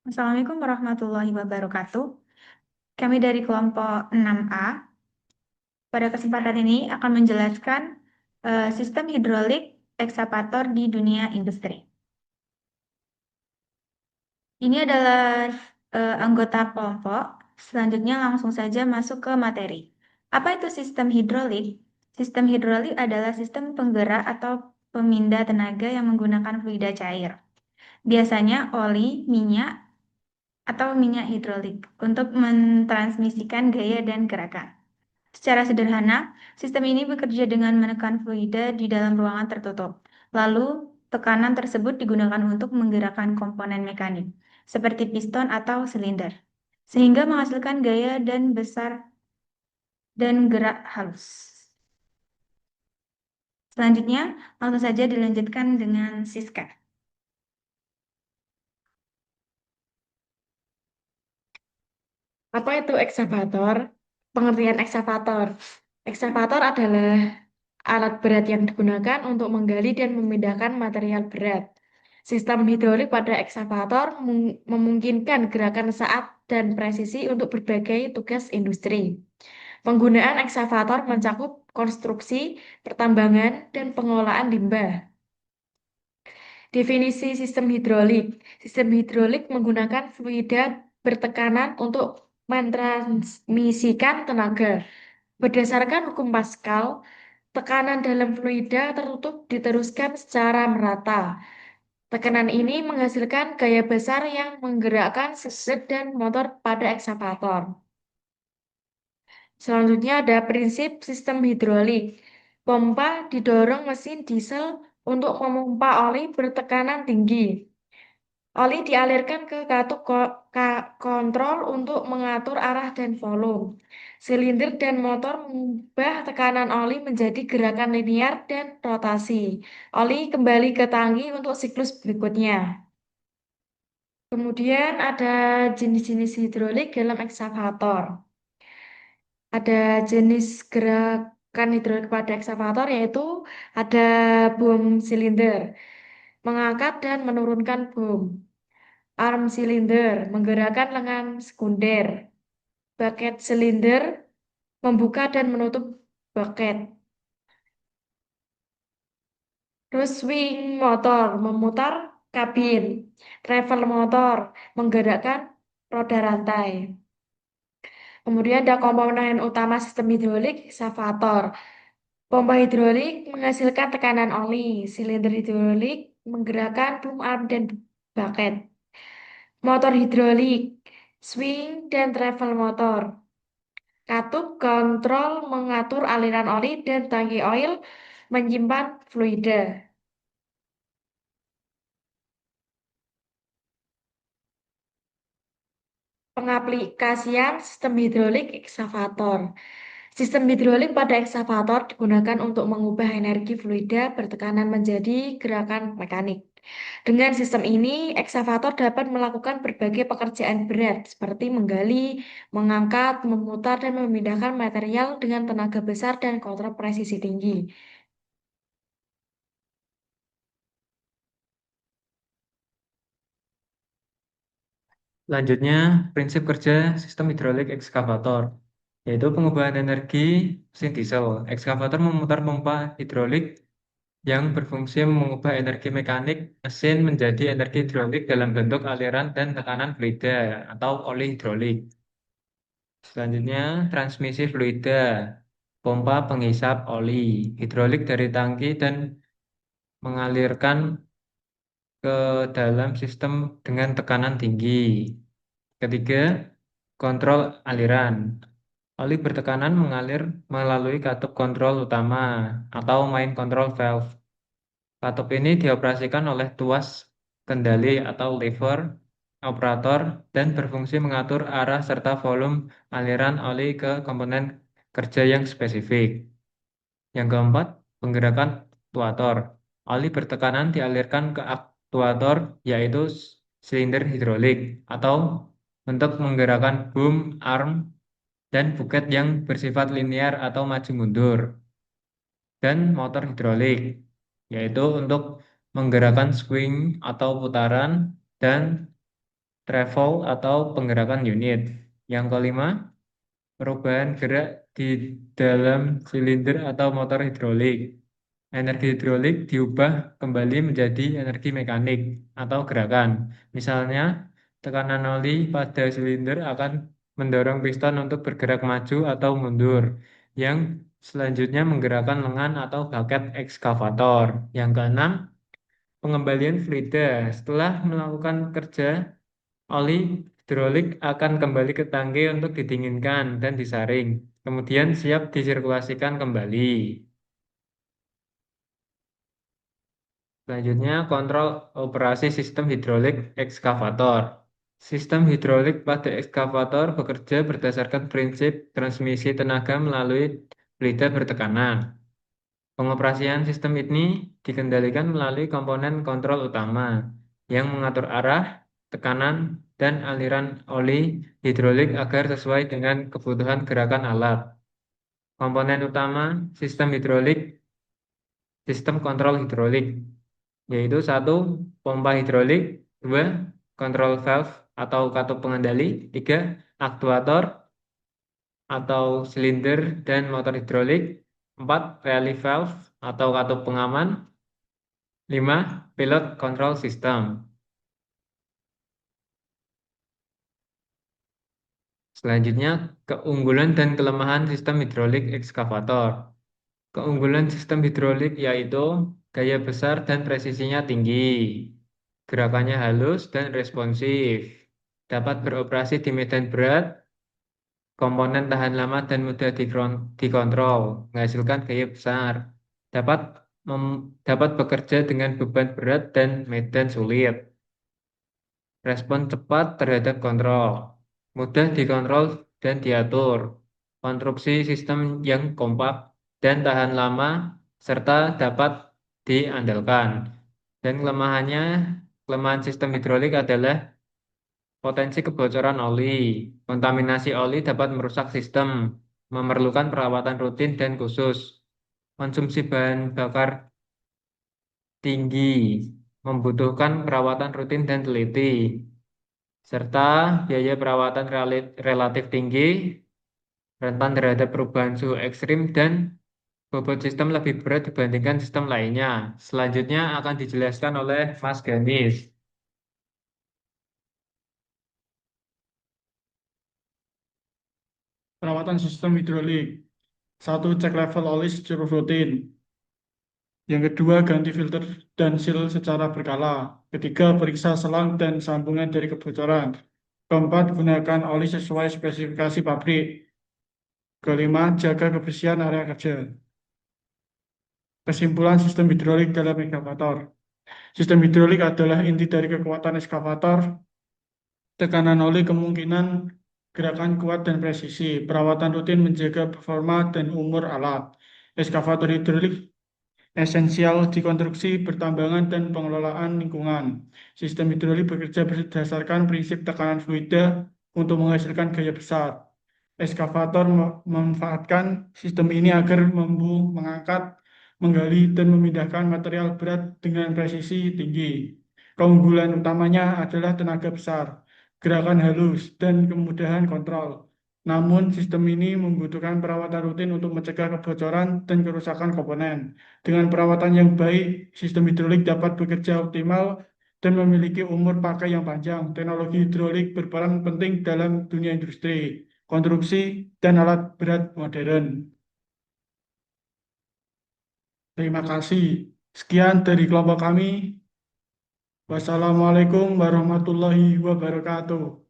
Assalamualaikum warahmatullahi wabarakatuh. Kami dari kelompok 6A pada kesempatan ini akan menjelaskan sistem hidrolik ekskavator di dunia industri. Ini adalah anggota kelompok. Selanjutnya langsung saja masuk ke materi. Apa itu sistem hidrolik? Sistem hidrolik adalah sistem penggerak atau pemindah tenaga yang menggunakan fluida cair. Biasanya oli, minyak, atau minyak hidrolik untuk mentransmisikan gaya dan gerakan. Secara sederhana, sistem ini bekerja dengan menekan fluida di dalam ruangan tertutup. Lalu, tekanan tersebut digunakan untuk menggerakkan komponen mekanik, seperti piston atau silinder, sehingga menghasilkan gaya dan besar dan gerak halus. Selanjutnya, langsung saja dilanjutkan dengan Siska. Apa itu ekskavator? Pengertian ekskavator. Ekskavator adalah alat berat yang digunakan untuk menggali dan memindahkan material berat. Sistem hidrolik pada ekskavator memungkinkan gerakan saat dan presisi untuk berbagai tugas industri. Penggunaan ekskavator mencakup konstruksi, pertambangan, dan pengolahan limbah. Definisi sistem hidrolik. Sistem hidrolik menggunakan fluida bertekanan untuk mentransmisikan tenaga. Berdasarkan hukum Pascal, tekanan dalam fluida tertutup diteruskan secara merata. Tekanan ini menghasilkan gaya besar yang menggerakkan sistem dan motor pada ekskavator. Selanjutnya ada prinsip sistem hidrolik. Pompa didorong mesin diesel untuk memompa oli bertekanan tinggi. Oli dialirkan ke katup kontrol untuk mengatur arah dan volume. Silinder dan motor mengubah tekanan oli menjadi gerakan linear dan rotasi. Oli kembali ke tangki untuk siklus berikutnya. Kemudian ada jenis-jenis hidrolik dalam ekskavator. Ada jenis gerakan hidrolik pada ekskavator yaitu ada bom silinder, mengangkat dan menurunkan bom. Arm silinder menggerakkan lengan sekunder. Bucket silinder membuka dan menutup bucket. Terus swing motor memutar kabin. Travel motor menggerakkan roda rantai. Kemudian ada komponen utama sistem hidrolik, ekskavator. Pompa hidrolik menghasilkan tekanan oli. Silinder hidrolik menggerakkan plum arm dan bucket. Motor hidrolik, swing dan travel motor. Katup kontrol mengatur aliran oli dan tangki oil menyimpan fluida. Pengaplikasian sistem hidrolik ekskavator. Sistem hidrolik pada ekskavator digunakan untuk mengubah energi fluida bertekanan menjadi gerakan mekanik. Dengan sistem ini, ekskavator dapat melakukan berbagai pekerjaan berat seperti menggali, mengangkat, memutar, dan memindahkan material dengan tenaga besar dan kontrol presisi tinggi. Selanjutnya, prinsip kerja sistem hidrolik ekskavator, yaitu pengubahan energi mesin diesel. Ekskavator memutar pompa hidrolik yang berfungsi mengubah energi mekanik mesin menjadi energi hidrolik dalam bentuk aliran dan tekanan fluida atau oli hidrolik. Selanjutnya, transmisi fluida, pompa penghisap oli hidrolik dari tangki dan mengalirkan ke dalam sistem dengan tekanan tinggi. Ketiga, kontrol aliran. Oli bertekanan mengalir melalui katup kontrol utama atau main control valve. Katup ini dioperasikan oleh tuas kendali atau lever operator dan berfungsi mengatur arah serta volume aliran oli ke komponen kerja yang spesifik. Yang keempat, penggerakan aktuator. Oli bertekanan dialirkan ke aktuator yaitu silinder hidrolik atau untuk menggerakkan boom, arm, dan buket yang bersifat linear atau maju mundur, dan motor hidrolik, yaitu untuk menggerakkan swing atau putaran, dan travel atau penggerakan unit. Yang kelima, perubahan gerak di dalam silinder atau motor hidrolik. Energi hidrolik diubah kembali menjadi energi mekanik atau gerakan. Misalnya, tekanan oli pada silinder akan mendorong piston untuk bergerak maju atau mundur, yang selanjutnya menggerakkan lengan atau baket ekskavator. Yang keenam, pengembalian fluida. Setelah melakukan kerja, oli hidrolik akan kembali ke tangki untuk didinginkan dan disaring, kemudian siap disirkulasikan kembali. Selanjutnya, kontrol operasi sistem hidrolik ekskavator. Sistem hidrolik pada ekskavator bekerja berdasarkan prinsip transmisi tenaga melalui fluida bertekanan. Pengoperasian sistem ini dikendalikan melalui komponen kontrol utama yang mengatur arah, tekanan, dan aliran oli hidrolik agar sesuai dengan kebutuhan gerakan alat. Komponen utama sistem hidrolik, sistem kontrol hidrolik, yaitu satu, pompa hidrolik, dua, kontrol valve atau katup pengendali, tiga, aktuator atau silinder dan motor hidrolik, empat, relief valve atau katup pengaman, lima, pilot control system. Selanjutnya, keunggulan dan kelemahan sistem hidrolik ekskavator. Keunggulan sistem hidrolik yaitu gaya besar dan presisinya tinggi, gerakannya halus dan responsif, dapat beroperasi di medan berat, komponen tahan lama dan mudah dikontrol, menghasilkan gaya besar, dapat dapat bekerja dengan beban berat dan medan sulit, respon cepat terhadap kontrol, mudah dikontrol dan diatur, konstruksi sistem yang kompak dan tahan lama, serta dapat diandalkan. Dan kelemahan sistem hidrolik adalah potensi kebocoran oli. Kontaminasi oli dapat merusak sistem, memerlukan perawatan rutin dan khusus. Konsumsi bahan bakar tinggi, membutuhkan perawatan rutin dan teliti, serta biaya perawatan relatif tinggi, rentan terhadap perubahan suhu ekstrim, dan bobot sistem lebih berat dibandingkan sistem lainnya. Selanjutnya akan dijelaskan oleh Mas Ganis. Perawatan sistem hidrolik. Satu, cek level oli secara rutin. Yang kedua, ganti filter dan seal secara berkala. Ketiga, periksa selang dan sambungan dari kebocoran. Keempat, gunakan oli sesuai spesifikasi pabrik. Kelima, jaga kebersihan area kerja. Kesimpulan sistem hidrolik dalam ekskavator. Sistem hidrolik adalah inti dari kekuatan ekskavator. Tekanan oli kemungkinan gerakan kuat dan presisi. Perawatan rutin menjaga performa dan umur alat. Ekskavator hidrolik esensial di konstruksi, pertambangan, dan pengelolaan lingkungan. Sistem hidrolik bekerja berdasarkan prinsip tekanan fluida untuk menghasilkan gaya besar. Ekskavator memanfaatkan sistem ini agar mengangkat, menggali, dan memindahkan material berat dengan presisi tinggi. Keunggulan utamanya adalah tenaga besar, gerakan halus, dan kemudahan kontrol. Namun, sistem ini membutuhkan perawatan rutin untuk mencegah kebocoran dan kerusakan komponen. Dengan perawatan yang baik, sistem hidrolik dapat bekerja optimal dan memiliki umur pakai yang panjang. Teknologi hidrolik berperan penting dalam dunia industri, konstruksi, dan alat berat modern. Terima kasih. Sekian dari kelompok kami. Wassalamualaikum warahmatullahi wabarakatuh.